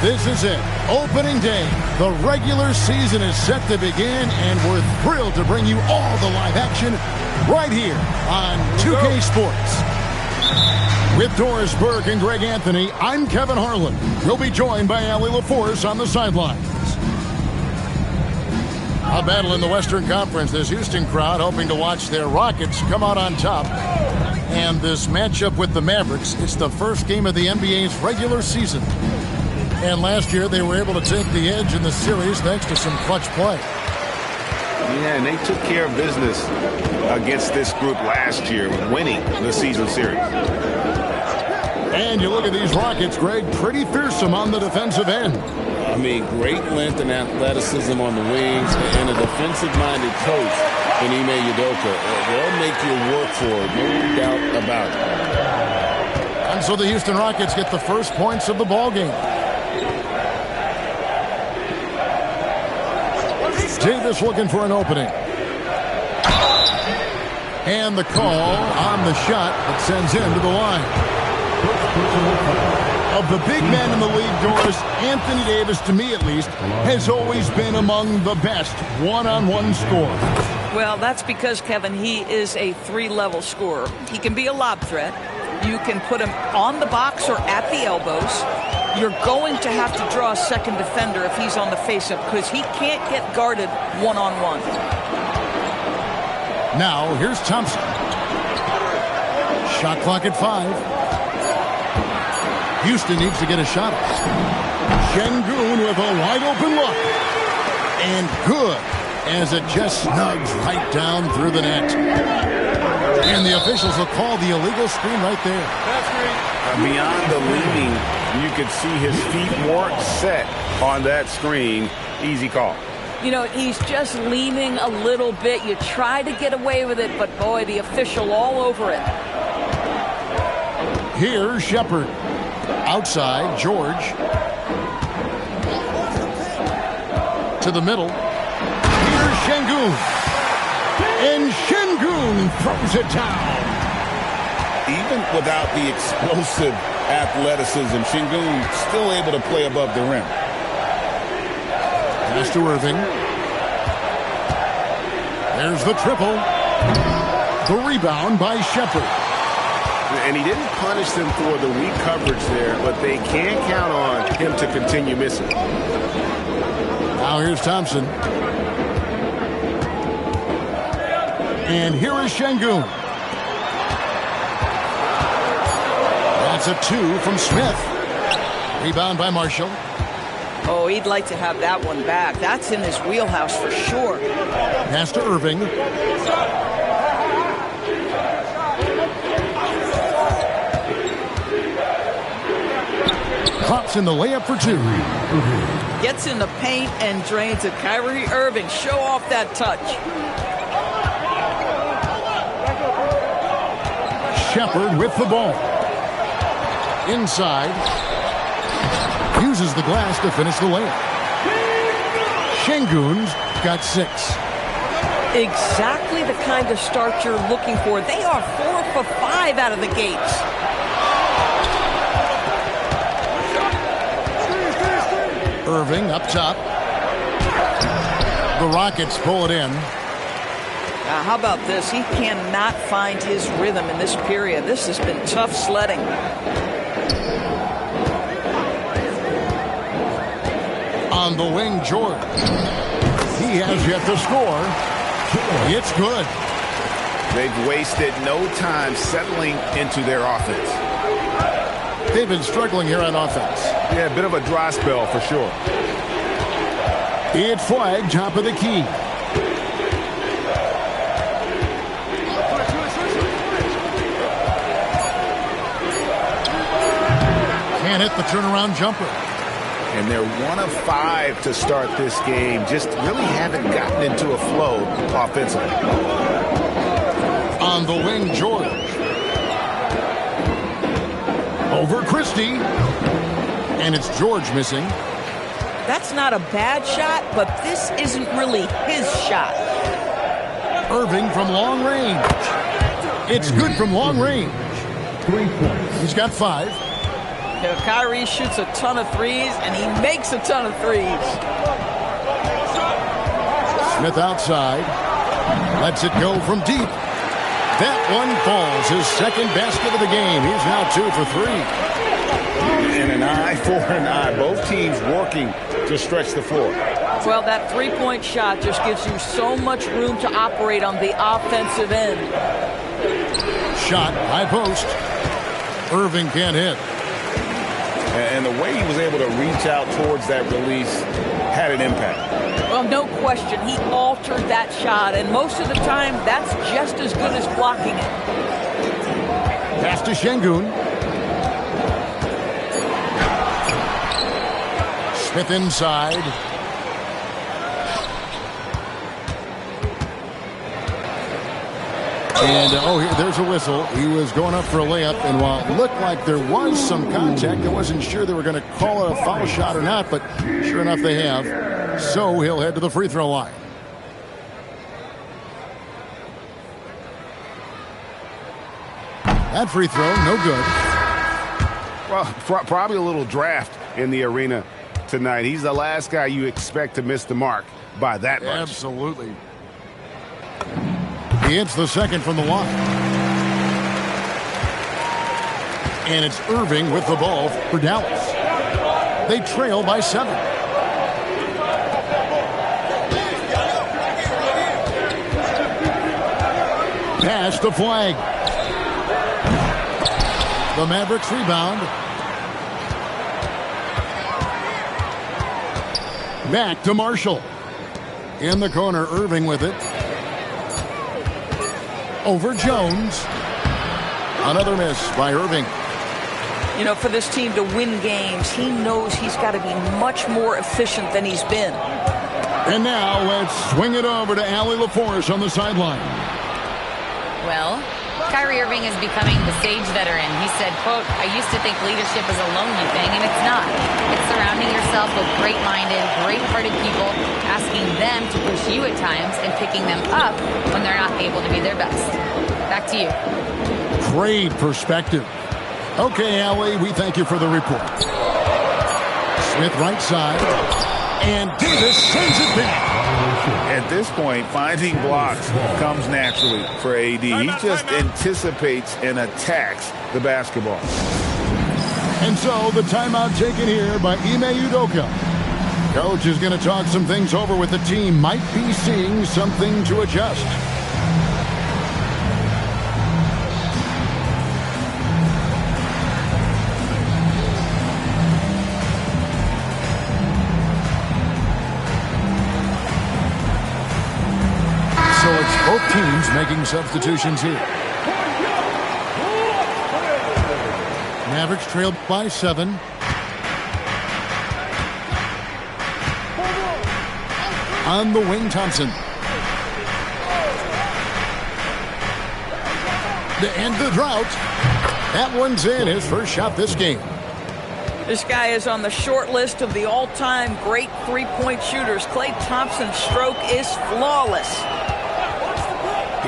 This is it. Opening day. The regular season is set to begin, and we're thrilled to bring you all the live action right here on 2K Sports. With Doris Burke and Greg Anthony, I'm Kevin Harlan. We'll be joined by Allie LaForce on the sidelines. A battle in the Western Conference. This Houston crowd hoping to watch their Rockets come out on top. And this matchup with the Mavericks, it's the first game of the NBA's regular season. And last year, they were able to take the edge in the series thanks to some clutch play. Yeah, and they took care of business against this group last year, winning the season series. And you look at these Rockets, Greg, pretty fearsome on the defensive end. I mean, great length and athleticism on the wings, and a defensive-minded coach in Ime Udoka. They'll make you work for it, no doubt about it. And so the Houston Rockets get the first points of the ball game. Davis looking for an opening. And the call on the shot that sends him to the line. Of the big men in the league, Doris, Anthony Davis, to me at least, has always been among the best one-on-one scorers. Well, that's because, Kevin, he is a three-level scorer. He can be a lob threat. You can put him on the box or at the elbows. You're going to have to draw a second defender if he's on the face-up because he can't get guarded one-on-one. Now, here's Thompson. Shot clock at 5. Houston needs to get a shot. Şengün with a wide-open look. And good, as it just snugs right down through the net. And the officials will call the illegal screen right there. Beyond the leaning, you could see his feet weren't set on that screen. Easy call. You know, he's just leaning a little bit. You try to get away with it, but boy, the official all over it. Here's Shepard. Outside, George. To the middle. Here's Şengün. And Şengün throws it down. Even without the explosive athleticism, Şengün still able to play above the rim. Pass to Irving. There's the triple. The rebound by Shepard. And he didn't punish them for the weak coverage there, but they can count on him to continue missing. Now here's Thompson. And here is Şengün. That's a 2 from Smith. Rebound by Marshall. Oh, he'd like to have that one back. That's in his wheelhouse for sure. Pass to Irving. Pops in the layup for 2. Gets in the paint and drains it. Kyrie Irving, show off that touch. Shepard with the ball. Inside. Uses the glass to finish the layup. Şengün's got 6. Exactly the kind of start you're looking for. They are 4 for 5 out of the gates. Irving up top. The Rockets pull it in. Now, how about this? He cannot find his rhythm in this period. This has been tough sledding. On the wing, George. He has yet to score. It's good. They've wasted no time settling into their offense. They've been struggling here on offense. Yeah, a bit of a dry spell for sure. It's flag, top of the key. Can't hit the turnaround jumper. And they're 1 of 5 to start this game. Just really haven't gotten into a flow offensively. On the wing, George. Over Christie. And it's George missing. That's not a bad shot, but this isn't really his shot. Irving from long range. It's good from long range. 3 points. He's got 5. You know, Kyrie shoots a ton of threes, and he makes a ton of threes. Smith outside. Lets it go from deep. That one falls. His second basket of the game. He's now 2 for 3. And an eye for an eye. Both teams working to stretch the floor. Well, that three-point shot just gives you so much room to operate on the offensive end. Shot, high post. Irving can't hit. And the way he was able to reach out towards that release had an impact. Well, no question. He altered that shot, and most of the time, that's just as good as blocking it. Pass to Şengün. Smith inside. And, there's a whistle. He was going up for a layup, and while it looked like there was some contact, I wasn't sure they were going to call it a foul shot or not, but sure enough they have. So he'll head to the free throw line. That free throw, no good. Well, probably a little draft in the arena tonight. He's the last guy you expect to miss the mark by that much. Absolutely. He hits the second from the line. And it's Irving with the ball for Dallas. They trail by 7. Pass the flag. The Mavericks rebound. Back to Marshall. In the corner, Irving with it. Over Jones. Another miss by Irving. You know, for this team to win games, he knows he's got to be much more efficient than he's been. And now let's swing it over to Allie LaForce on the sideline. Well, Kyrie Irving is becoming the sage veteran. He said, quote, "I used to think leadership is a lonely thing, and it's not. It's surrounding yourself with great-minded, great-hearted people, asking them to push you at times and picking them up when they're not able to be their best." Back to you. Great perspective. Okay, Allie, we thank you for the report. Smith right side. And Davis sends it back. At this point, finding blocks comes naturally for AD. He just anticipates and attacks the basketball. And so the timeout taken here by Ime Udoka. Coach is going to talk some things over with the team. Might be seeing something to adjust. So it's both teams making substitutions here. Mavericks trailed by 7. On the wing, Thompson. To end the drought. That one's in. His first shot this game. This guy is on the short list of the all-time great three-point shooters. Klay Thompson's stroke is flawless.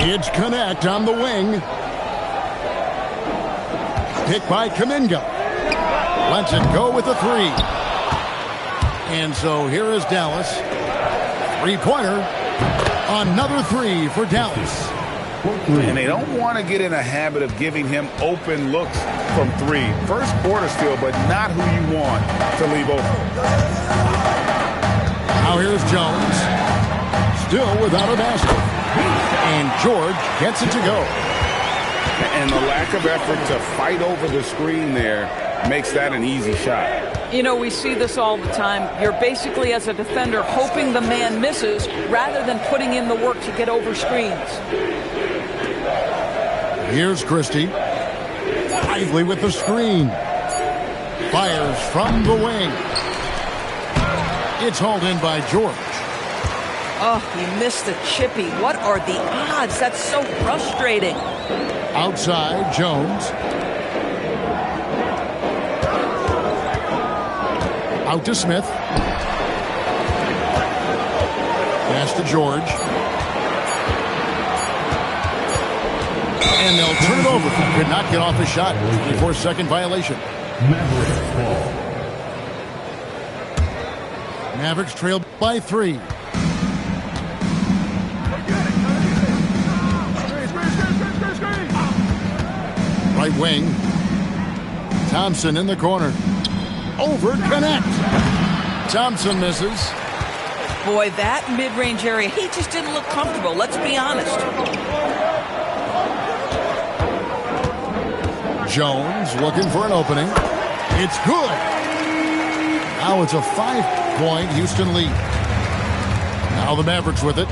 It's Connect on the wing. Picked by Kuminga. Lets it go with a 3. And so here is Dallas. Three-pointer. Another 3 for Dallas. And they don't want to get in a habit of giving him open looks from 3. First quarter still, but not who you want to leave open. Now here's Jones. Still without a basket. And George gets it to go. And the lack of effort to fight over the screen there makes that an easy shot. You know, we see this all the time. You're basically, as a defender, hoping the man misses rather than putting in the work to get over screens. Here's Christie. Lively with the screen. Fires from the wing. It's hauled in by George. Oh, he missed the chippy. What are the odds? That's so frustrating. Outside, Jones. Out to Smith. Pass to George. And they'll turn it over. Could not get off the shot. 24-second violation. Mavericks ball. Mavericks trail by 3. Right wing. Thompson in the corner. Over connect. Thompson misses. Boy, that mid-range area, he just didn't look comfortable. Let's be honest. Jones looking for an opening. It's good. Now it's a 5-point Houston lead. Now the Mavericks with it.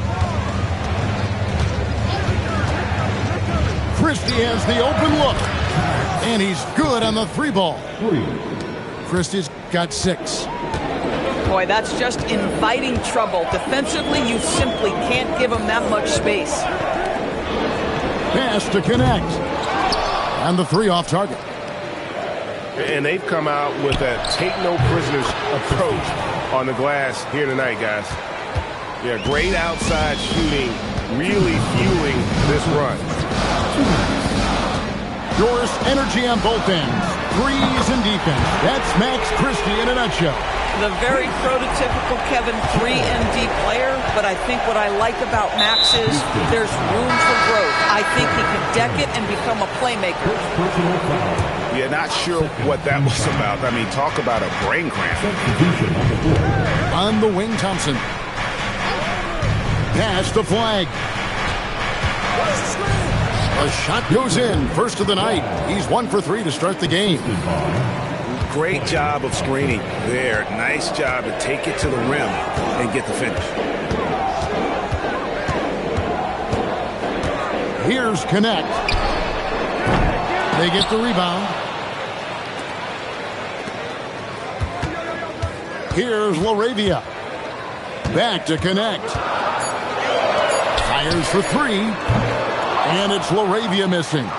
Christie has the open look. And he's good on the 3 ball. Christie's got 6. Boy, that's just inviting trouble. Defensively, you simply can't give him that much space. Pass to connect. And the 3 off target. And they've come out with a take-no-prisoners approach on the glass here tonight, guys. Yeah, great outside shooting, really fueling this run. Yours energy on both ends. Threes and defense. That's Max Christie in a nutshell. The very prototypical Kevin 3-and-D player, but I think what I like about Max is there's room for growth. I think he can deck it and become a playmaker. Yeah, not sure what that was about. I mean, talk about a brain cramp. On the wing, Thompson. Pass the flag. A shot goes in. First of the night. He's 1 for 3 to start the game. Great job of screening there. Nice job to take it to the rim and get the finish. Here's connect. They get the rebound. Here's LaRavia. Back to connect. Fires for 3. And it's LaRavia missing.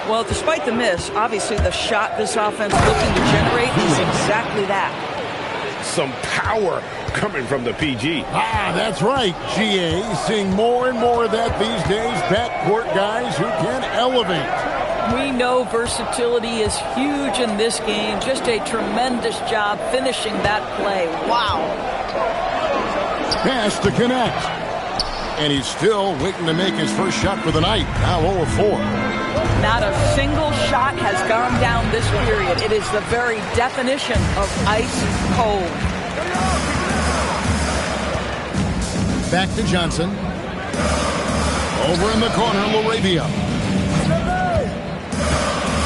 Well, despite the miss, obviously the shot this offense looking to generate is exactly that. Some power coming from the PG. That's right, GA. Seeing more and more of that these days. Backcourt guys who can elevate. We know versatility is huge in this game. Just a tremendous job finishing that play. Wow. Pass to connect. And he's still waiting to make his first shot for the night. Now 0 of 4. Not a single shot has gone down this period. It is the very definition of ice cold. Back to Johnson. Over in the corner, LaRavia.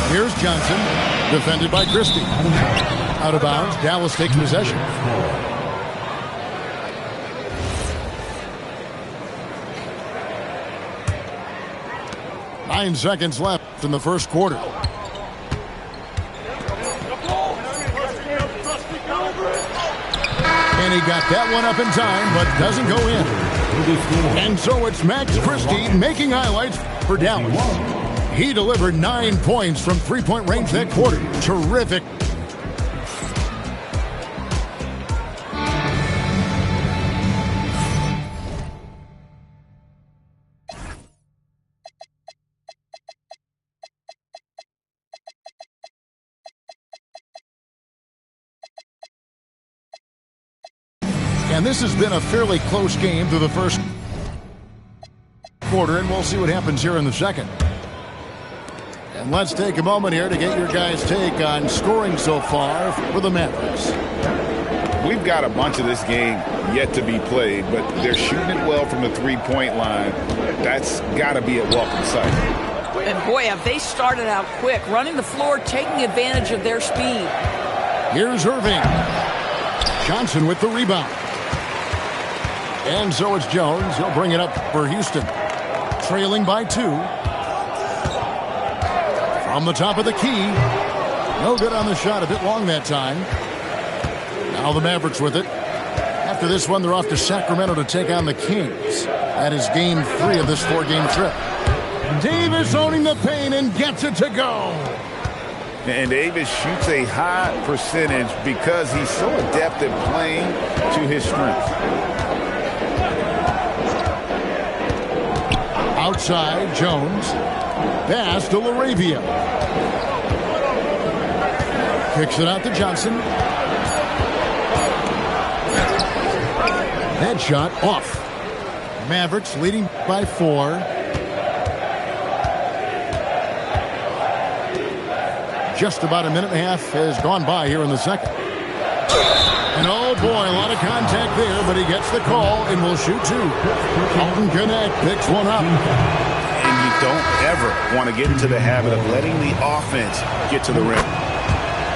Here's Johnson, defended by Christie. Out of bounds, Dallas takes possession. 9 seconds left in the first quarter. And he got that one up in time, but doesn't go in. And so it's Max Christie making highlights for Dallas. He delivered 9 points from three-point range that quarter. Terrific. And this has been a fairly close game through the first quarter, and we'll see what happens here in the second. And let's take a moment here to get your guys' take on scoring so far for the Mavericks. We've got a bunch of this game yet to be played, but they're shooting it well from the three-point line. That's got to be a welcome sight. And boy, have they started out quick, running the floor, taking advantage of their speed. Here's Irving. Johnson with the rebound. And so it's Jones. He'll bring it up for Houston. Trailing by 2. From the top of the key. No good on the shot. A bit long that time. Now the Mavericks with it. After this one, they're off to Sacramento to take on the Kings. That is game 3 of this 4-game trip. Davis owning the paint and gets it to go. And Davis shoots a high percentage because he's so adept at playing to his strengths. Outside, Jones. Pass to LaRavia. Kicks it out to Johnson. Headshot off. Mavericks leading by 4. Just about a minute and a half has gone by here in the second. And oh boy, a lot of contact there, but he gets the call and will shoot 2. Alton Connect picks one up. And you don't ever want to get into the habit of letting the offense get to the rim.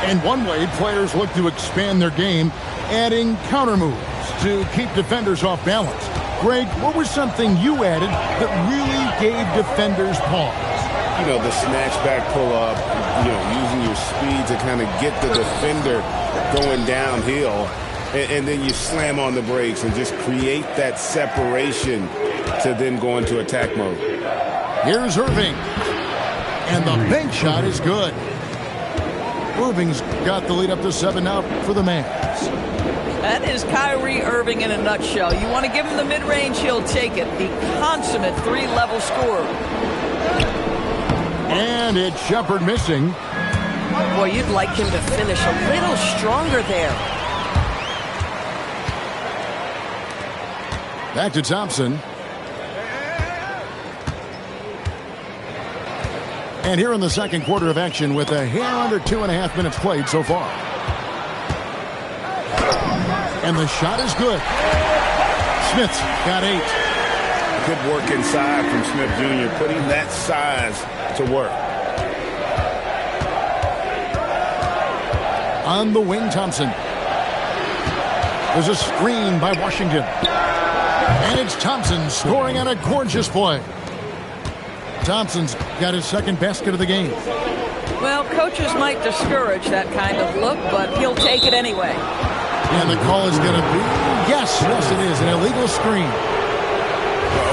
And one way players look to expand their game, adding counter moves to keep defenders off balance. Greg, what was something you added that really gave defenders pause? You know, the snatch back pull-up, using your speed to kind of get the defender going downhill, and then you slam on the brakes and just create that separation to then go into attack mode. Here's Irving. And the bank shot is good. Irving's got the lead up to 7 now for the Mavs. That is Kyrie Irving in a nutshell. You want to give him the mid-range, he'll take it. The consummate 3-level scorer. And it's Shepard missing. Boy, you'd like him to finish a little stronger there. Back to Thompson. And here in the second quarter of action with a hair under 2.5 minutes played so far. And the shot is good. Smith's got 8. Good work inside from Smith Jr., putting that size to work. On the wing, Thompson. There's a screen by Washington. And it's Thompson scoring on a gorgeous play. Thompson's got his second basket of the game. Well, coaches might discourage that kind of look, but he'll take it anyway. And the call is going to be, yes, it is, an illegal screen.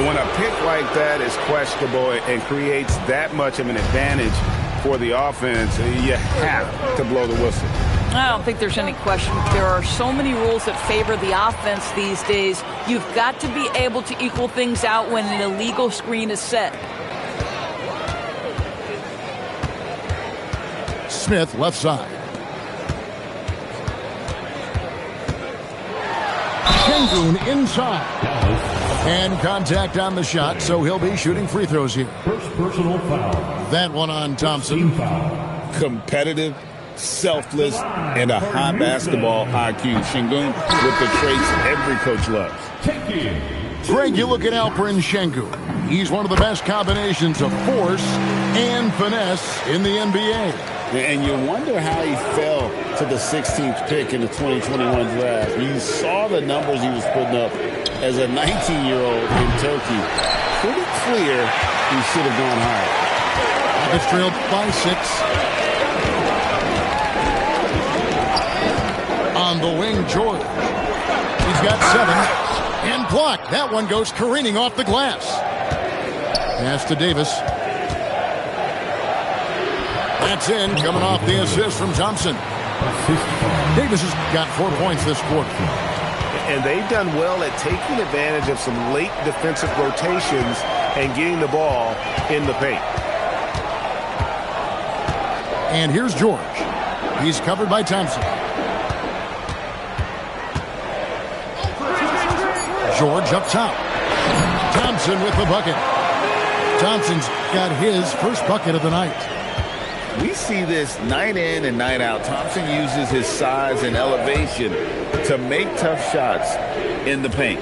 When a pick like that is questionable and creates that much of an advantage for the offense, you have to blow the whistle. I don't think there's any question. There are so many rules that favor the offense these days. You've got to be able to equal things out when an illegal screen is set. Smith, left side. Şengün inside. And contact on the shot, so he'll be shooting free throws here. First personal foul. That one on Thompson. Competitive, selfless, and a high basketball IQ. Şengün with the traits every coach loves. Greg, you look at Alperen Şengün. He's one of the best combinations of force and finesse in the NBA. And you wonder how he fell to the 16th pick in the 2021 draft. You saw the numbers he was putting up as a 19-year-old in Turkey. Pretty clear he should have gone higher. It's trailed by 6. On the wing, George. He's got 7. And blocked. That one goes careening off the glass. Pass to Davis. That's in, coming off the assist from Thompson. Davis has got 4 points this quarter. And they've done well at taking advantage of some late defensive rotations and getting the ball in the paint. And here's George. He's covered by Thompson. George up top. Thompson with the bucket. Thompson's got his first bucket of the night. We see this night in and night out. Thompson uses his size and elevation to make tough shots in the paint.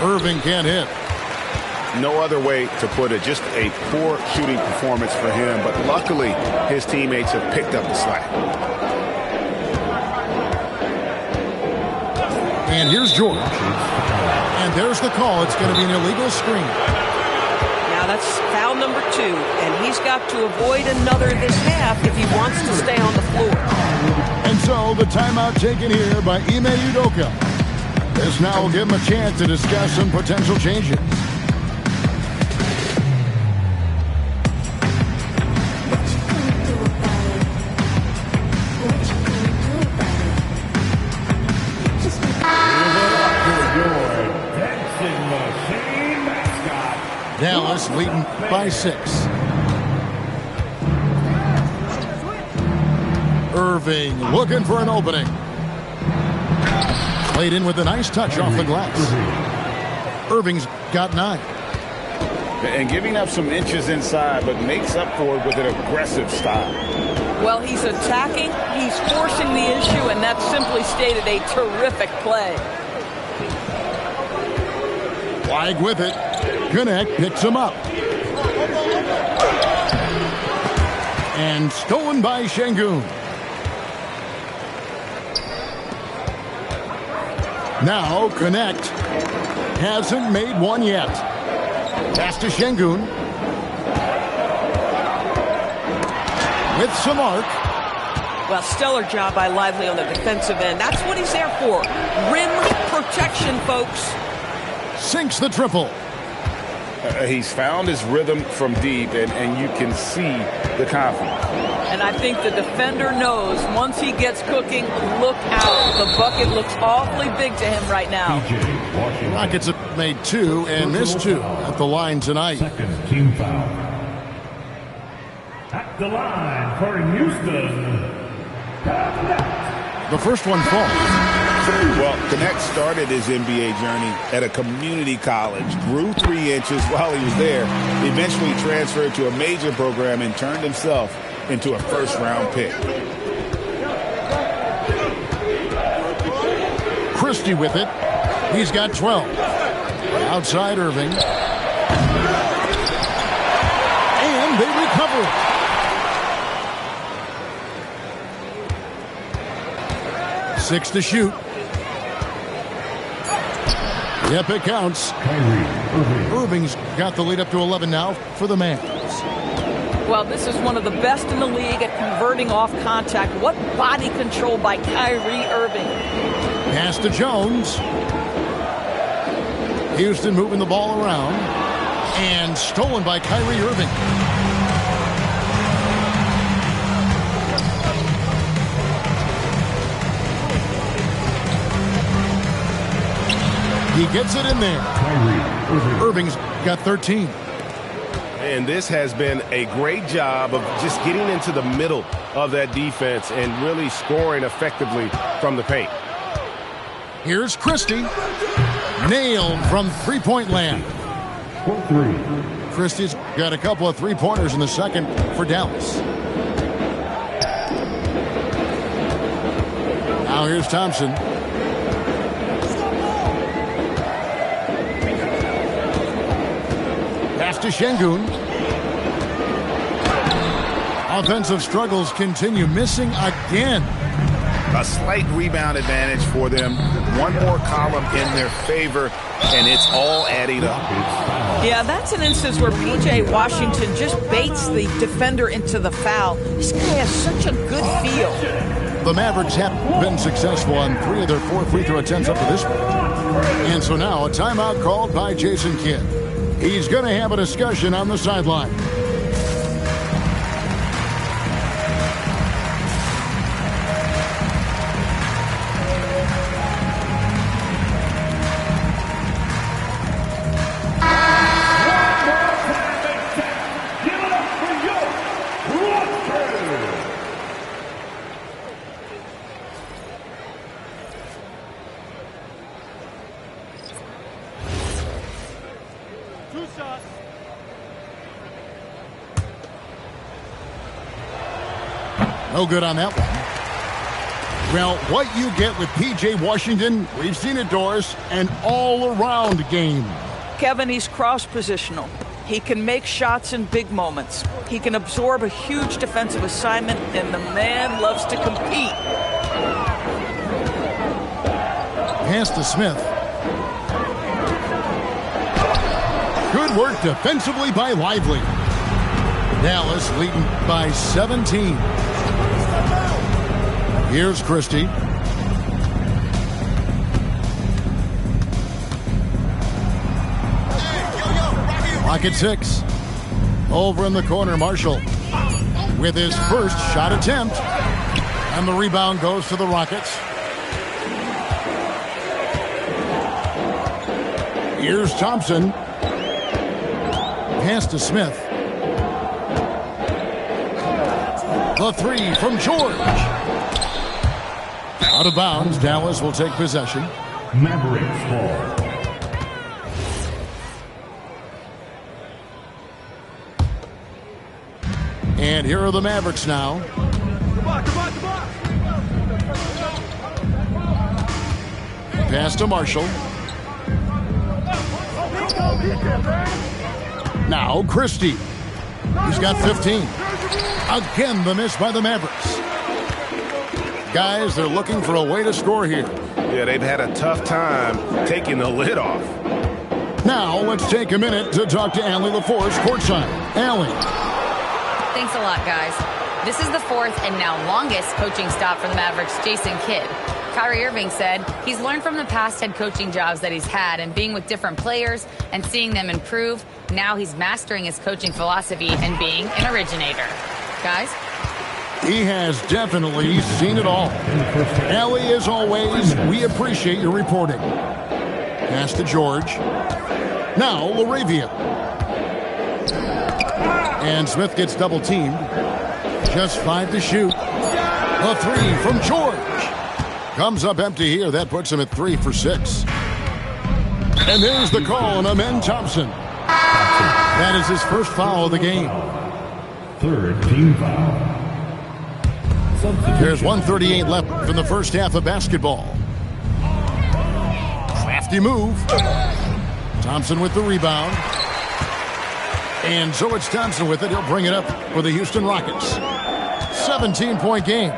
Irving can't hit. No other way to put it. Just a poor shooting performance for him. But luckily, his teammates have picked up the slack. And here's George. And there's the call. It's going to be an illegal screen. Now that's foul number 2, and he's got to avoid another this half if he wants to stay on the floor. And so the timeout taken here by Ime Udoka. This now will give him a chance to discuss some potential changes. Dallas leading by 6. Irving looking for an opening. Played in with a nice touch off the glass. Irving's got 9. And giving up some inches inside, but makes up for it with an aggressive style. Well, he's attacking, he's forcing the issue, and that's simply stated a terrific play. Flag with it. Connect picks him up. And stolen by Şengün. Now Connect hasn't made one yet. Pass to Şengün. With some arc. Well, stellar job by Lively on the defensive end. That's what he's there for. Rim protection, folks. Sinks the triple. He's found his rhythm from deep, and you can see the confidence. And I think the defender knows once he gets cooking, look out. The bucket looks awfully big to him right now. Rockets have made 2 and missed 2 at the line tonight. Second team foul. At the line for Houston. The first one falls. Well, Connect started his NBA journey at a community college, grew 3 inches while he was there, eventually transferred to a major program and turned himself into a first-round pick. Christie with it. He's got 12. Outside Irving. And they recover it. 6 to shoot. Yep, it counts. Irving's got the lead up to 11 now for the Mavs. Well, this is one of the best in the league at converting off contact. What body control by Kyrie Irving. Pass to Jones. Houston moving the ball around. And stolen by Kyrie Irving. He gets it in there. Irving's got 13. And this has been a great job of just getting into the middle of that defense and really scoring effectively from the paint. Here's Christie. Nailed from three-point land. Christie's got a couple of three-pointers in the second for Dallas. Now here's Thompson. Pass to Şengün. Offensive struggles continue, missing again. A slight rebound advantage for them. One more column in their favor, and it's all adding up. Yeah, that's an instance where P.J. Washington just baits the defender into the foul. This guy has such a good feel. The Mavericks have been successful on 3 of their 4 free throw attempts up to this point. And so now a timeout called by Jason Kidd. He's going to have a discussion on the sideline. No good on that one. Well, what you get with P.J. Washington, we've seen it, Doris, an all-around game. Kevin, he's cross-positional. He can make shots in big moments. He can absorb a huge defensive assignment, and the man loves to compete. Pass to Smith. Good work defensively by Lively. Dallas leading by 17. Here's Christie. Rocket 6. Over in the corner, Marshall with his first shot attempt. And the rebound goes to the Rockets. Here's Thompson. Pass to Smith. The three from George. Out of bounds. Dallas will take possession. Mavericks ball. And here are the Mavericks now. Pass to Marshall. Now Christie. He's got 15. Again, the miss by the Mavericks. Guys, they're looking for a way to score here. Yeah, they've had a tough time taking the lid off. Now, let's take a minute to talk to Allie LaForce courtside. Allie. Thanks a lot, guys. This is the fourth and now longest coaching stop for the Mavericks' Jason Kidd. Kyrie Irving said he's learned from the past head coaching jobs that he's had and being with different players and seeing them improve. Now he's mastering his coaching philosophy and being an originator. Guys? He has definitely seen it all. Allie, as always, we appreciate your reporting. Pass to George. Now, Laravia. And Smith gets double-teamed. Just 5 to shoot. A three from George. Comes up empty here. That puts him at 3 for 6. And there's the call on Amen Thompson. That is his first foul of the game. Third team foul. There's 1:38 left in the first half of basketball. Crafty move. Thompson with the rebound. And so it's Thompson with it. He'll bring it up for the Houston Rockets. 17-point game.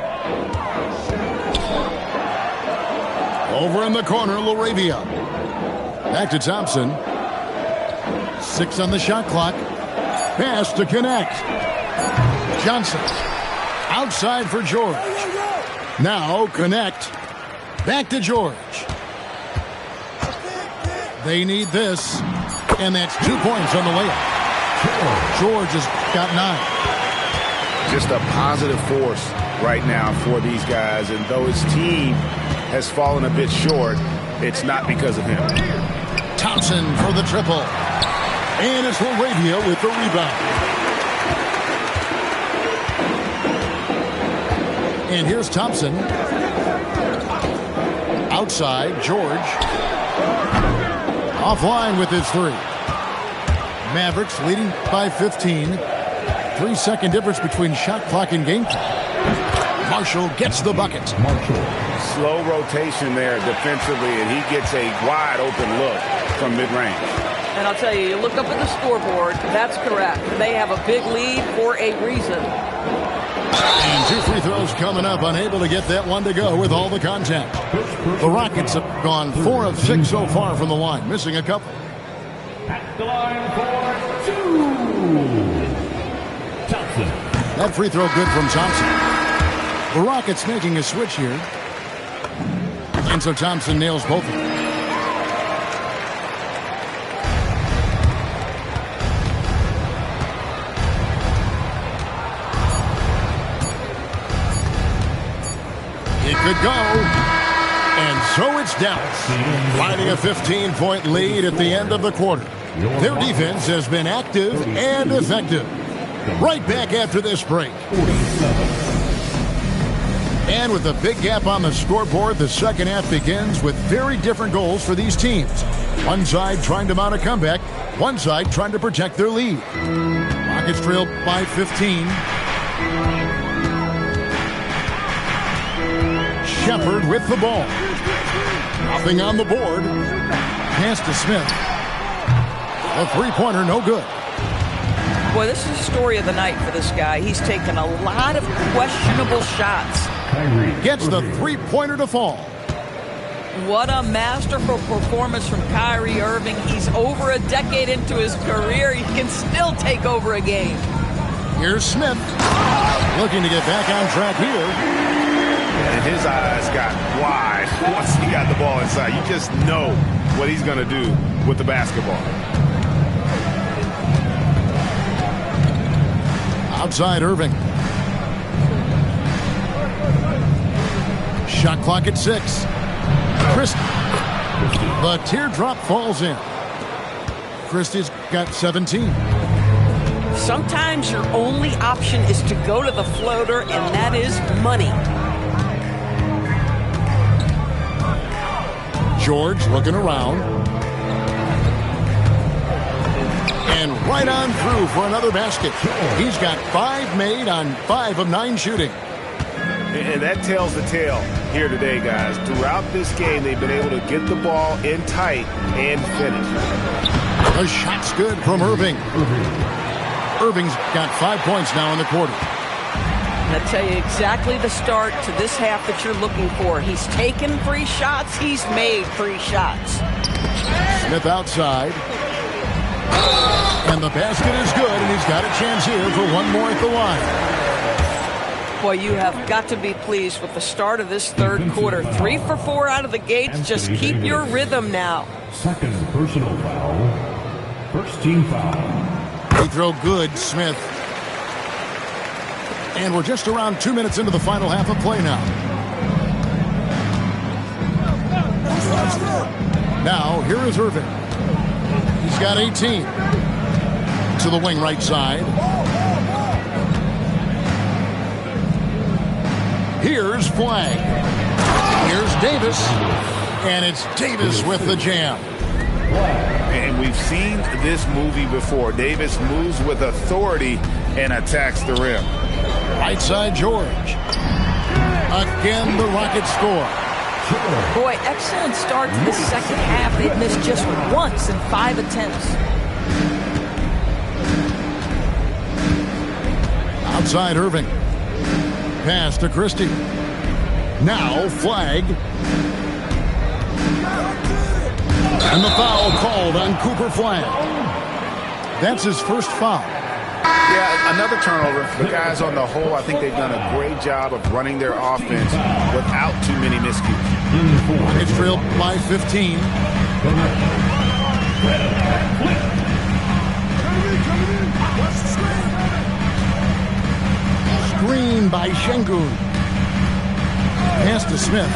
Over in the corner, Laravia. Back to Thompson. 6 on the shot clock. Pass to connect. Johnson. Outside for George. Now connect. Back to George. They need this. And that's 2 points on the layup. George has got 9. Just a positive force right now for these guys. And though his team has fallen a bit short, it's not because of him. Thompson for the triple. And it's Laravia with the rebound. And here's Thompson. Outside, George. Offline with his 3. Mavericks leading by 15. 3-second difference between shot clock and game clock. Marshall gets the bucket. Slow rotation there defensively, and he gets a wide open look from mid-range. And I'll tell you, you look up at the scoreboard, that's correct. They have a big lead for a reason. And 2 free throws coming up, unable to get that one to go with all the contact. The Rockets have gone 4 of 6 so far from the line, missing a couple. At the line for 2. Thompson. That free throw good from Thompson. The Rockets making a switch here. And so Thompson nails both of them. It could go. And so it's Dallas, finding a 15-point lead at the end of the quarter. Their defense has been active and effective. Right back after this break. And with a big gap on the scoreboard, the second half begins with very different goals for these teams. One side trying to mount a comeback, one side trying to protect their lead. Rockets trail by 15. Shepard with the ball. Nothing on the board. Pass to Smith. A three-pointer, no good. Boy, this is the story of the night for this guy. He's taken a lot of questionable shots. Gets the three-pointer to fall. What a masterful performance from Kyrie Irving. He's over a decade into his career. He can still take over a game. Here's Smith. Looking to get back on track here. And his eyes got wide once he got the ball inside. You just know what he's going to do with the basketball. Outside Irving. Shot clock at 6. Christie. The teardrop falls in. Christie's got 17. Sometimes your only option is to go to the floater, and that is money. George looking around. And right on through for another basket. He's got 5 made on 5 of 9 shooting. And that tells the tale here today, guys. Throughout this game, they've been able to get the ball in tight and finish. The shot's good from Irving. Irving's got 5 points now in the quarter. I'll tell you exactly the start to this half that you're looking for. He's taken free shots. He's made free shots. Smith outside. And the basket is good, and he's got a chance here for one more at the line. Boy, you have got to be pleased with the start of this third quarter. 3 for 4 out of the gates. Just keep your rhythm now. Second personal foul. First team foul. They throw good, Smith. And we're just around 2 minutes into the final half of play now. Now, here is Irving. He's got 18. To the wing right side. Here's Flag. Here's Davis. And it's Davis with the jam. And we've seen this movie before. Davis moves with authority and attacks the rim. Right side, George. Again, the Rockets score. Boy, excellent start to the second half. They've missed just once in 5 attempts. Outside Irving. Pass to Christie. Now Flag. And the foul called on Cooper Flag. That's his first foul. Yeah, another turnover. The guys on the whole, I think they've done a great job of running their offense without too many miscues. It's trailed by 15. Screen by Şengün. Pass to Smith.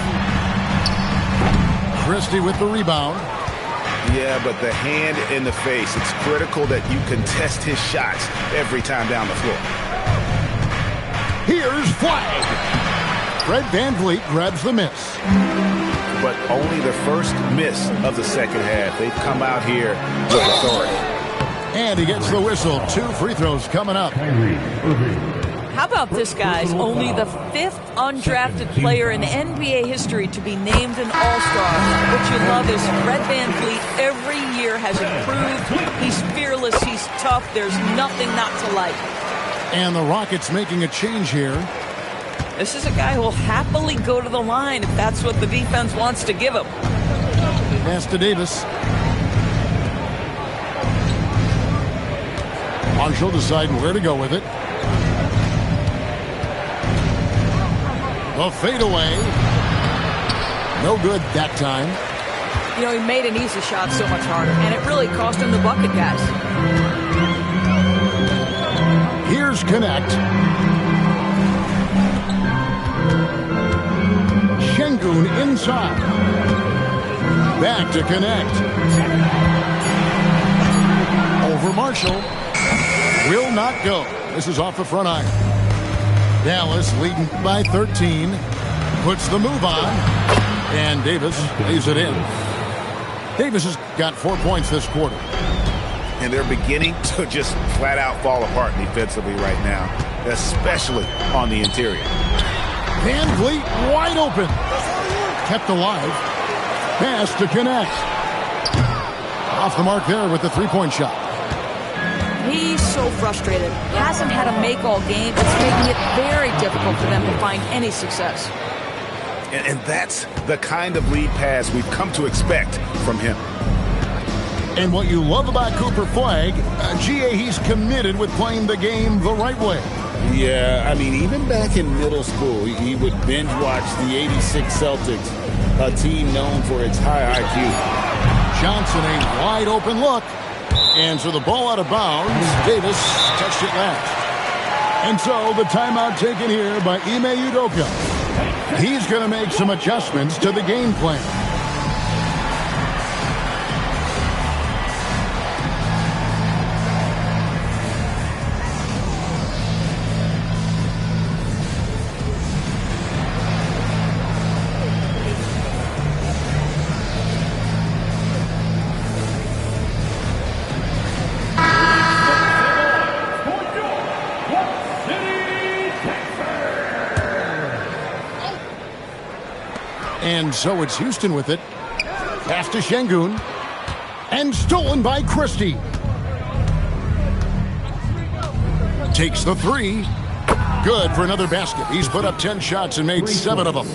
Christie with the rebound. Yeah, but the hand in the face, it's critical that you contest his shots every time down the floor. Here's Flag. Fred VanVleet grabs the miss. But only the first miss of the second half. They've come out here with authority. And he gets the whistle. 2 free throws coming up. How about this, guys? Only the 5th undrafted player in NBA history to be named an All-Star. What you love is Fred VanVleet every year has improved. He's fearless. He's tough. There's nothing not to like. And the Rockets making a change here. This is a guy who will happily go to the line if that's what the defense wants to give him. Pass to Davis. Marshall deciding where to go with it. The fadeaway. No good that time. You know, he made an easy shot so much harder, and it really cost him the bucket, guys. Here's Connect. Şengün inside. Back to Connect. Over Marshall. Will not go. This is off the front iron. Dallas leading by 13. Puts the move on. And Davis lays it in. Davis has got 4 points this quarter. And they're beginning to just flat out fall apart defensively right now, especially on the interior. VanVleet wide open. Kept alive. Pass to Connect. Off the mark there with the 3-point shot. He's so frustrated. Hasn't had a make all game. It's making it very difficult for them to find any success. And that's the kind of lead pass we've come to expect from him. And what you love about Cooper Flag, GA, he's committed with playing the game the right way. Yeah, I mean, even back in middle school, he would binge watch the '86 Celtics, a team known for its high IQ. Johnson, a wide open look. And so the ball out of bounds. Davis touched it last. And so the timeout taken here by Ime Udoka. He's going to make some adjustments to the game plan. And so it's Houston with it. Pass to Şengün. And stolen by Christie. Takes the three. Good for another basket. He's put up 10 shots and made 7 of them.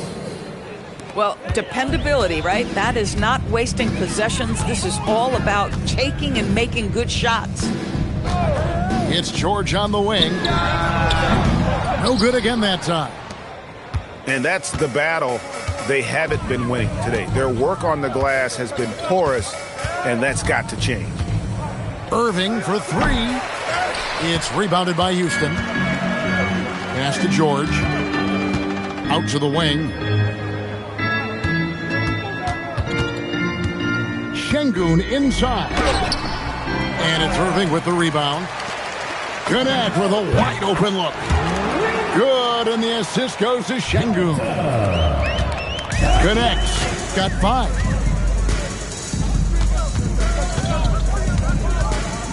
Well, dependability, right? That is not wasting possessions. This is all about taking and making good shots. It's George on the wing. No good again that time. And that's the battle they haven't been winning today. Their work on the glass has been porous, and that's got to change. Irving for three. It's rebounded by Houston. Pass to George. Out to the wing. Şengün inside. And it's Irving with the rebound. Connect with a wide open look. Good, and the assist goes to Şengün. Connects. Got 5.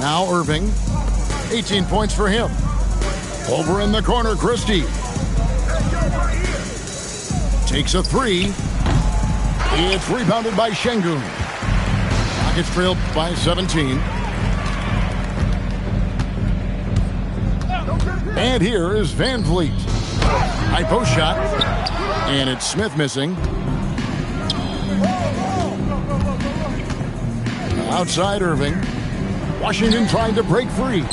Now Irving. 18 points for him. Over in the corner, Christie. Takes a three. It's rebounded by Şengün. Rockets trailed by 17. And here is Van Vliet. High post shot. And it's Smith missing. Outside Irving. Washington trying to break free.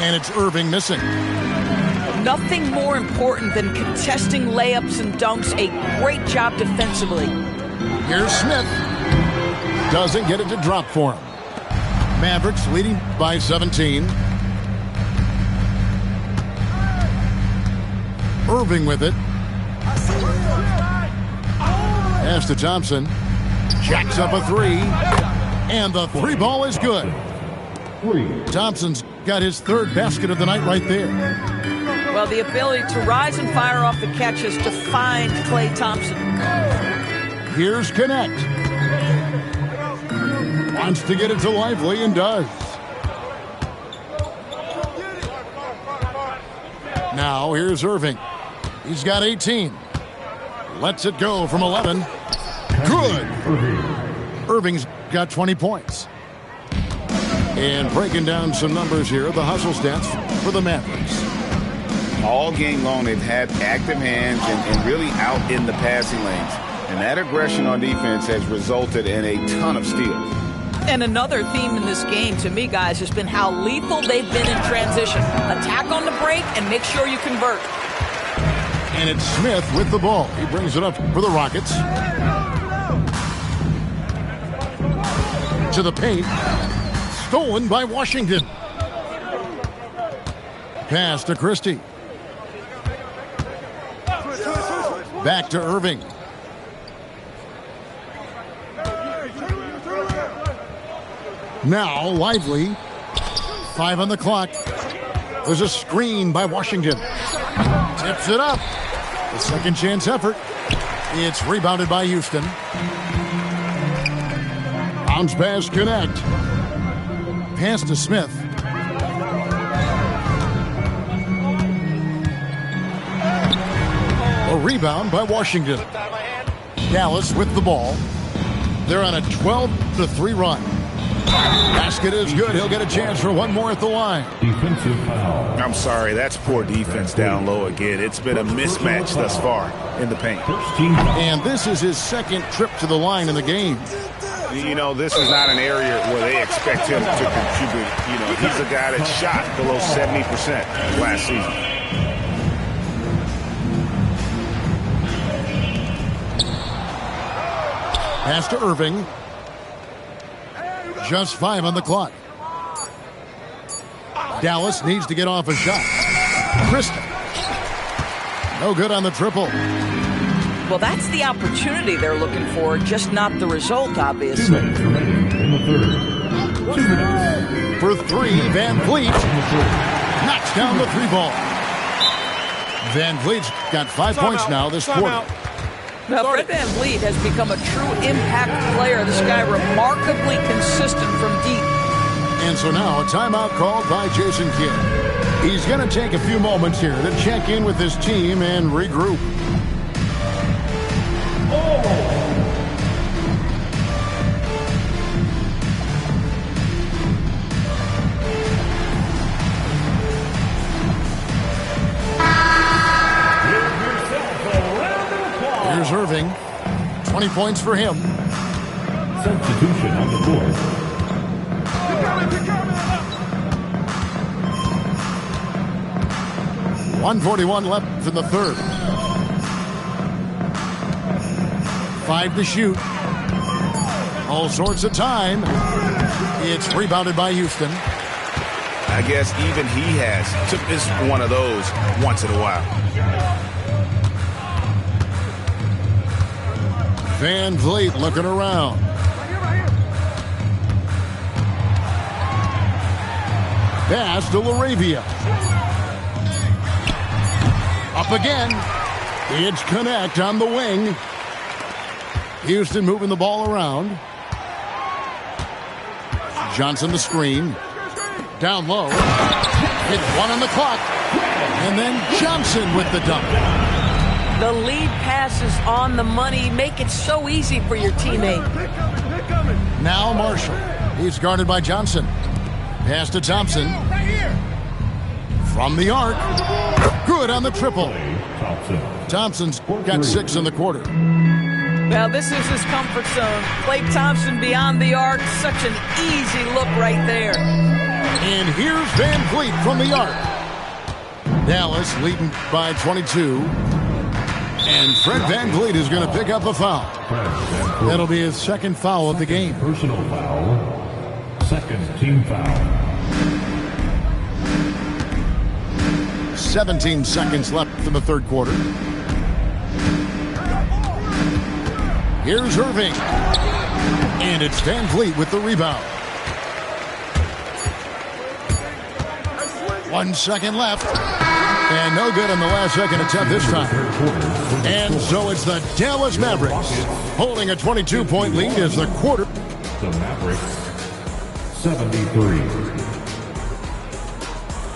And it's Irving missing. Nothing more important than contesting layups and dunks. A great job defensively. Here's Smith. Doesn't get it to drop for him. Mavericks leading by 17. Irving with it. Pass to Thompson. Jacks up a three. And the three ball is good. Thompson's got his 3rd basket of the night right there. Well, the ability to rise and fire off the catch has defined Klay Thompson. Here's Connect. Wants to get it to Lively and does. Now here's Irving. He's got 18. Lets it go from 11. Good. Irving's got 20 points. And breaking down some numbers here, the hustle stats for the Mavericks. All game long, they've had active hands and really out in the passing lanes. And that aggression on defense has resulted in a ton of steals. And another theme in this game, to me, guys, has been how lethal they've been in transition. Attack on the break and make sure you convert. And it's Smith with the ball. He brings it up for the Rockets. To the paint. Stolen by Washington. Pass to Christie. Back to Irving. Now Lively. 5 on the clock. There's a screen by Washington. Tips it up. The second chance effort. It's rebounded by Houston. Bounce pass, Connect. Pass to Smith. A rebound by Washington. Dallas with the ball. They're on a 12-3 run. Basket is good. He'll get a chance for one more at the line. Defensive foul. I'm sorry, that's poor defense down low again. It's been a mismatch thus far in the paint. And this is his 2nd trip to the line in the game. You know, this is not an area where they expect him to contribute. You know, he's a guy that shot below 70% last season. Pass to Irving. Just 5 on the clock. Dallas needs to get off a shot. Christie. No good on the triple. Well, that's the opportunity they're looking for, just not the result, obviously. 2 minutes remaining in the 3rd. 2 minutes. For 3, Van Vliet knocks down the 3 ball. Van Vliet's got 5 points now this quarter. Now, Fred Van Vliet has become a true impact player. This guy remarkably consistent from deep. And so now a timeout called by Jason Kidd. He's going to take a few moments here to check in with his team and regroup. Here's Irving. 20 points for him. Substitution on the court. 1:41 left in the third. 5 to shoot. All sorts of time. It's rebounded by Houston. I guess even he has took this one of those once in a while. Van Vliet looking around. Pass to LaRavia. Up again. It's Connect on the wing. Houston moving the ball around. Johnson the screen. Down low. It's 1 on the clock. And then Johnson with the dunk. The lead pass is on the money. Make it so easy for your teammate. Now Marshall. He's guarded by Johnson. Pass to Thompson. From the arc. Good on the triple. Thompson's got 6 in the quarter. Well, this is his comfort zone. Klay Thompson beyond the arc. Such an easy look right there. And here's Van Vliet from the arc. Dallas leading by 22. And Fred Van Vliet is going to pick up a foul. That'll be his second foul of the game. Personal foul. Second team foul. 17 seconds left in the third quarter. Here's Irving. And it's Van Vliet with the rebound. 1 second left. And no good on the last second attempt this time. And so it's the Dallas Mavericks holding a 22-point lead as the quarter. The Mavericks 73.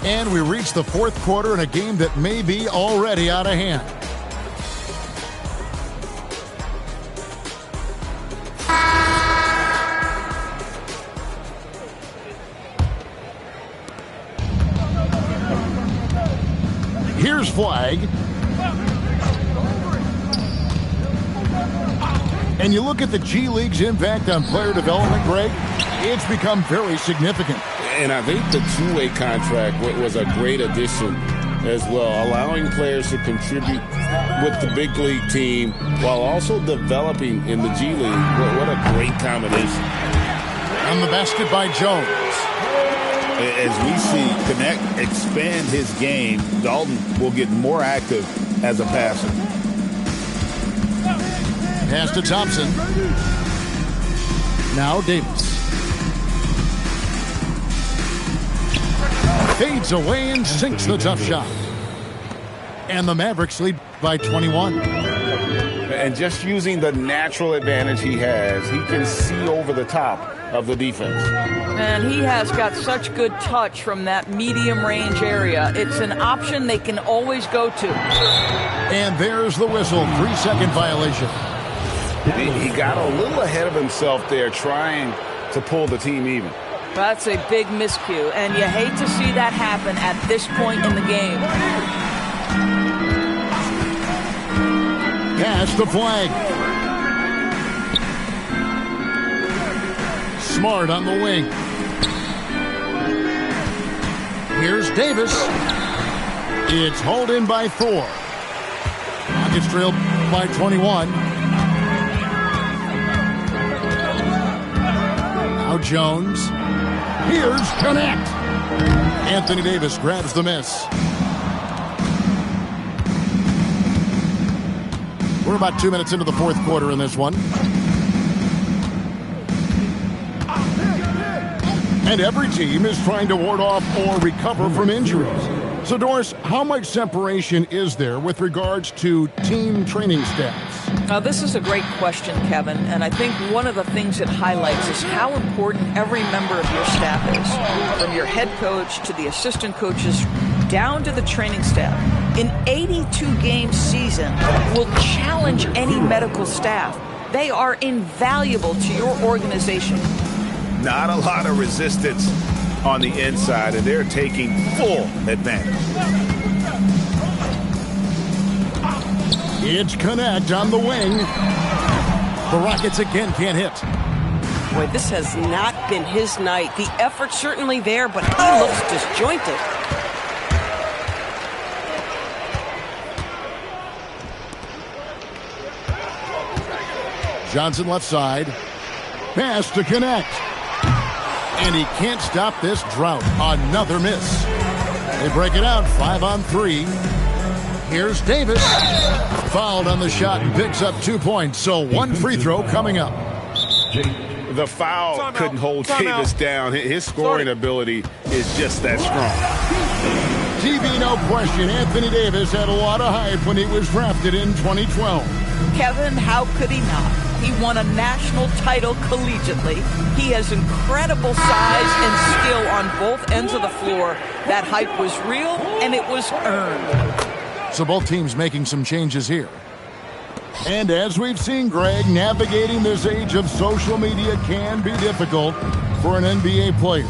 And we reach the fourth quarter in a game that may be already out of hand. Here's Flag. And you look at the G League's impact on player development, Greg, it's become very significant. And I think the two-way contract was a great addition as well, allowing players to contribute with the big league team while also developing in the G League. What a great combination. On the basket by Jones. As we see Connect expand his game, Dalton will get more active as a passer. Pass to Thompson. Now Davis. Fades away and sinks the tough shot. And the Mavericks lead by 21. And just using the natural advantage he has, he can see over the top of the defense. And he has got such good touch from that medium range area. It's an option they can always go to. And there's the whistle. 3-second violation. He got a little ahead of himself there trying to pull the team even. That's a big miscue, and you hate to see that happen at this point in the game. Pass the Flag. Smart on the wing. Here's Davis. It's hauled in by Thor. Rockets trailed by 21. Now Jones. Here's Connect. Anthony Davis grabs the miss. We're about 2 minutes into the fourth quarter in this one. And every team is trying to ward off or recover from injuries. So, Doris, how much separation is there with regards to team training staffs? This is a great question, Kevin, and I think one of the things it highlights is how important every member of your staff is, from your head coach to the assistant coaches down to the training staff. In 82-game season, will challenge any medical staff. They are invaluable to your organization. Not a lot of resistance on the inside, and they're taking full advantage. It's Connect on the wing. The Rockets again can't hit. Boy, this has not been his night. The effort's certainly there, but he looks disjointed. Johnson left side. Pass to Connect. And he can't stop this drought. Another miss. They break it out 5-on-3. Here's Davis. Fouled on the shot and picks up 2 points. So one free throw coming up. The foul couldn't hold Davis down. His scoring ability is just that strong. TV, no question. Anthony Davis had a lot of hype when he was drafted in 2012. Kevin, how could he not? He won a national title collegiately. He has incredible size and skill on both ends of the floor. That hype was real, and it was earned. So both teams making some changes here. And as we've seen, Greg, navigating this age of social media can be difficult for an NBA player.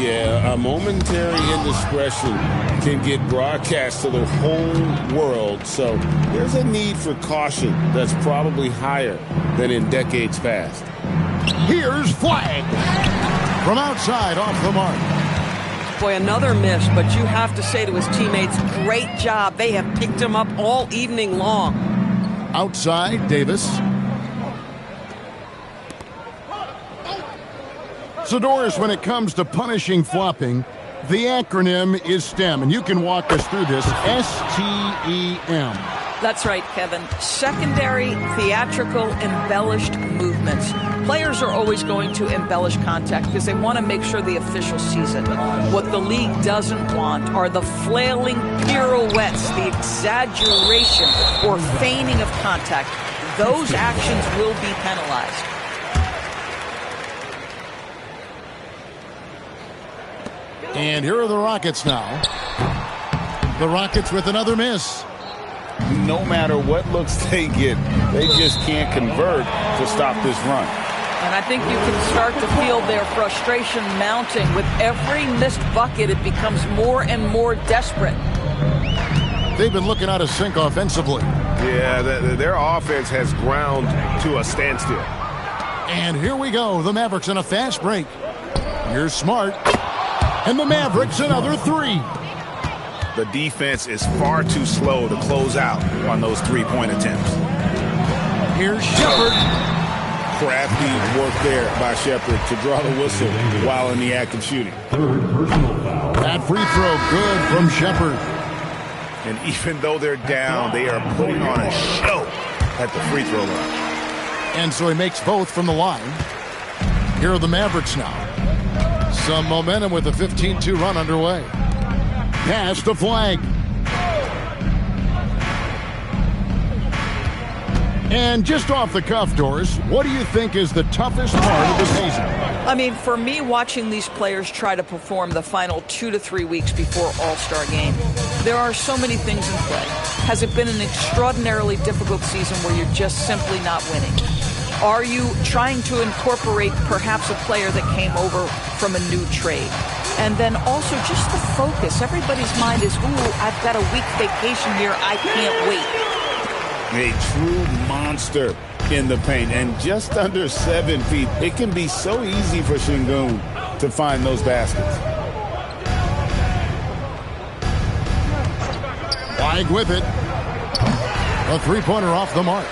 Yeah, a momentary indiscretion can get broadcast to the whole world. So there's a need for caution that's probably higher than in decades past. Here's Flag. From outside, off the mark. Boy, another miss, but you have to say to his teammates, great job. They have picked him up all evening long. Outside, Davis. So, Doris, when it comes to punishing flopping, the acronym is STEM, and you can walk us through this. STEM. That's right, Kevin. Secondary, theatrical, embellished movements. Players are always going to embellish contact because they want to make sure the official sees it. What the league doesn't want are the flailing pirouettes, the exaggeration or feigning of contact. Those actions will be penalized. And here are the Rockets now. The Rockets with another miss. No matter what looks they get, they just can't convert to stop this run. And I think you can start to feel their frustration mounting. With every missed bucket, it becomes more and more desperate. They've been looking out of sync offensively. Yeah, their offense has ground to a standstill. And here we go. The Mavericks in a fast break. Here's Smart. And the Mavericks another three. The defense is far too slow to close out on those three-point attempts. Here's Shepard. Crafty work there by Shepard to draw the whistle while in the act of shooting. That free throw good from Shepard. And even though they're down, they are putting on a show at the free throw line. And so he makes both from the line. Here are the Mavericks now. Some momentum with a 15-2 run underway. Pass to Flag. And just off the cuff, Doris, what do you think is the toughest part of the season? I mean, for me, watching these players try to perform the final 2 to 3 weeks before All-Star game, there are so many things in play. Has it been an extraordinarily difficult season where you're just simply not winning? Are you trying to incorporate perhaps a player that came over from a new trade? And then also just the focus. Everybody's mind is, ooh, I've got a week vacation here. I can't wait. A true monster in the paint. And just under 7 feet, it can be so easy for Şengün to find those baskets. Flag with it. A three-pointer off the mark.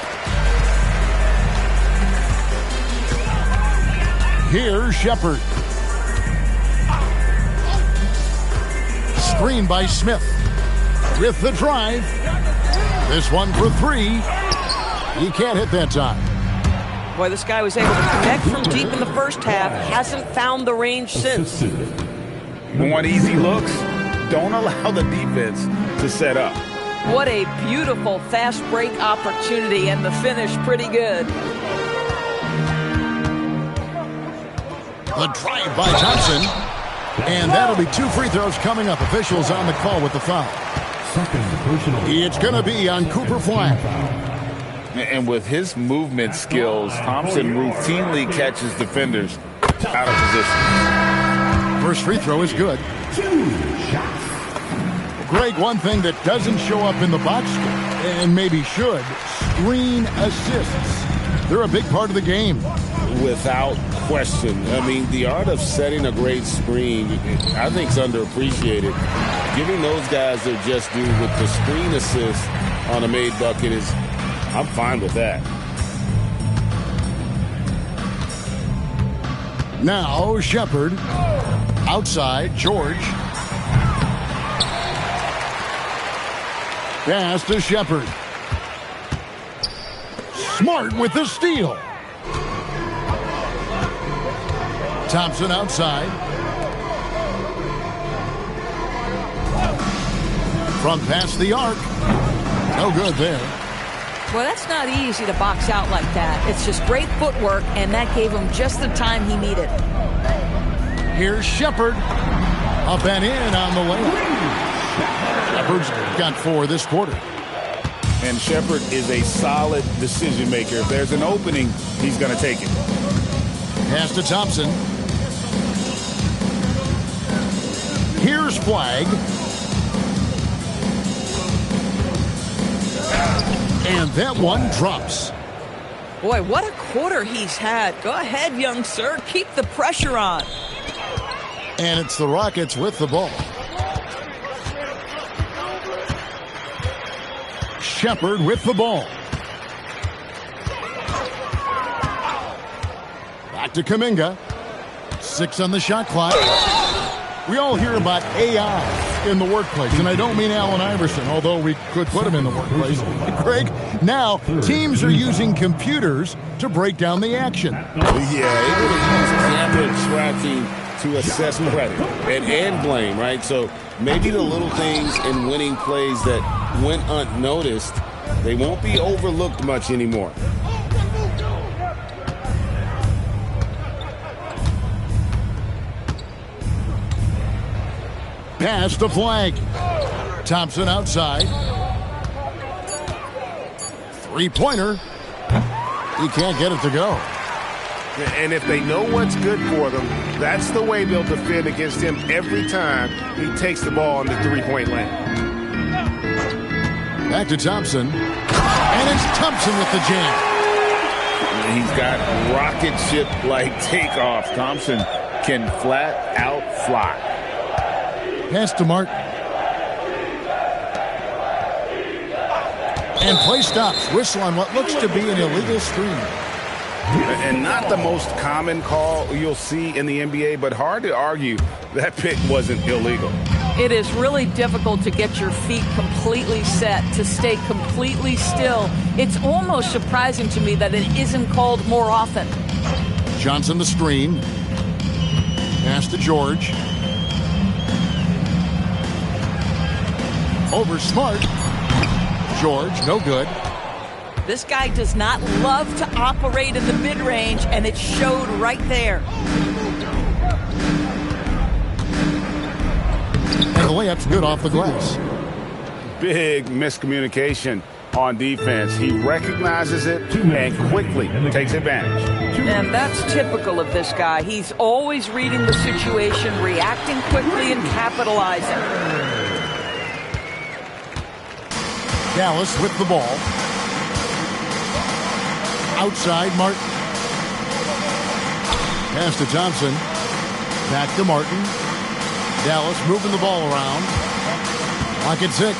Here's Shepard. Screen by Smith. With the drive. This one for three. He can't hit that time. Boy, this guy was able to connect from deep in the first half. Hasn't found the range since. Want easy looks? Don't allow the defense to set up. What a beautiful fast break opportunity, and the finish pretty good. The drive by Johnson. And that'll be 2 free throws coming up. Officials on the call with the foul. Second It's going to be on Cooper Flag. And with his movement skills, Thompson routinely catches defenders out of position. First free throw is good. Greg, one thing that doesn't show up in the box score, and maybe should, screen assists. They're a big part of the game. Without question. I mean, the art of setting a great screen, I think, is underappreciated. Giving those guys their just due with the screen assist on a made bucket is, I'm fine with that. Now Shepard. Outside, George. Pass to Shepard. Smart with the steal. Thompson outside. From past the arc. No good there. Well, that's not easy to box out like that. It's just great footwork, and that gave him just the time he needed. Here's Shepard. Up and in on the layup. Shepard's got 4 this quarter. And Shepard is a solid decision maker. If there's an opening, he's going to take it. Pass to Thompson. Here's Flag. And that one drops. Boy, what a quarter he's had. Go ahead, young sir. Keep the pressure on. And it's the Rockets with the ball. Shepard with the ball. Back to Kuminga. 6 on the shot clock. We all hear about AI in the workplace, and I don't mean Allen Iverson, although we could put him in the workplace. Greg, now teams are using computers to break down the action. Yeah, it would have used camera tracking to assess credit and blame, right? So maybe the little things in winning plays that went unnoticed, they won't be overlooked much anymore. Pass to Flag. Thompson outside. Three-pointer. He can't get it to go. And if they know what's good for them, that's the way they'll defend against him every time he takes the ball in the three-point lane. Back to Thompson. And it's Thompson with the jam. He's got rocket ship-like takeoff. Thompson can flat out fly. Pass to Martin. And play stops. Whistle on what looks to be an illegal screen. And not the most common call you'll see in the NBA, but hard to argue that pick wasn't illegal. It is really difficult to get your feet completely set, to stay completely still. It's almost surprising to me that it isn't called more often. Johnson the screen. Pass to George. Over Smart. George, no good. This guy does not love to operate in the mid-range, and it showed right there. And the layup's good off the glass. Big miscommunication on defense. He recognizes it and quickly takes advantage. And that's typical of this guy. He's always reading the situation, reacting quickly, and capitalizing. Dallas with the ball. Outside, Martin. Pass to Thompson. Back to Martin. Dallas moving the ball around. Clock at 6.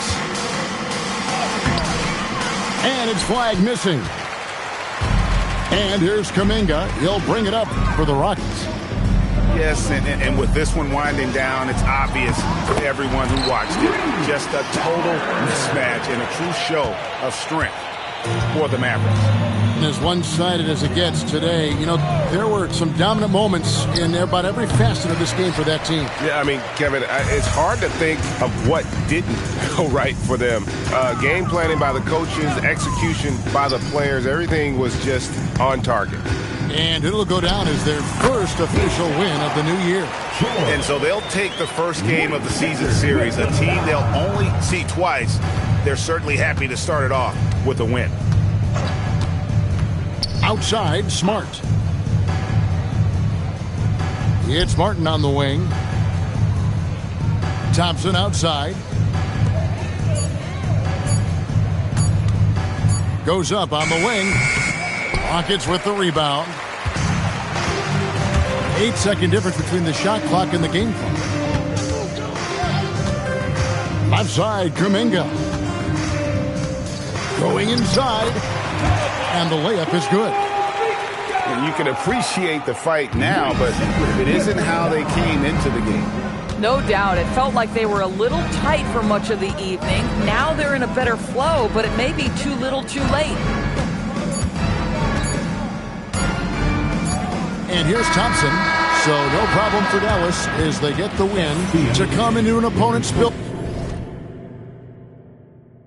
And it's Flag missing. And here's Kuminga. He'll bring it up for the Rockets. Yes, and with this one winding down, it's obvious to everyone who watched it. Just a total mismatch and a true show of strength for the Mavericks. And as one-sided as it gets today, you know, there were some dominant moments in about every facet of this game for that team. Yeah, I mean, Kevin, it's hard to think of what didn't go right for them. Game planning by the coaches, execution by the players, everything was just on target. And it'll go down as their first official win of the new year. And so they'll take the first game of the season series, a team they'll only see twice, they're certainly happy to start it off with a win. Outside, Smart. It's Martin on the wing. Thompson outside. Goes up on the wing. Rockets with the rebound. 8-second difference between the shot clock and the game clock. Left side, Kuminga. Going inside. And the layup is good. And you can appreciate the fight now, but it isn't how they came into the game. No doubt. It felt like they were a little tight for much of the evening. Now they're in a better flow, but it may be too little too late. And here's Thompson. So no problem for Dallas as they get the win to come into an opponent's built.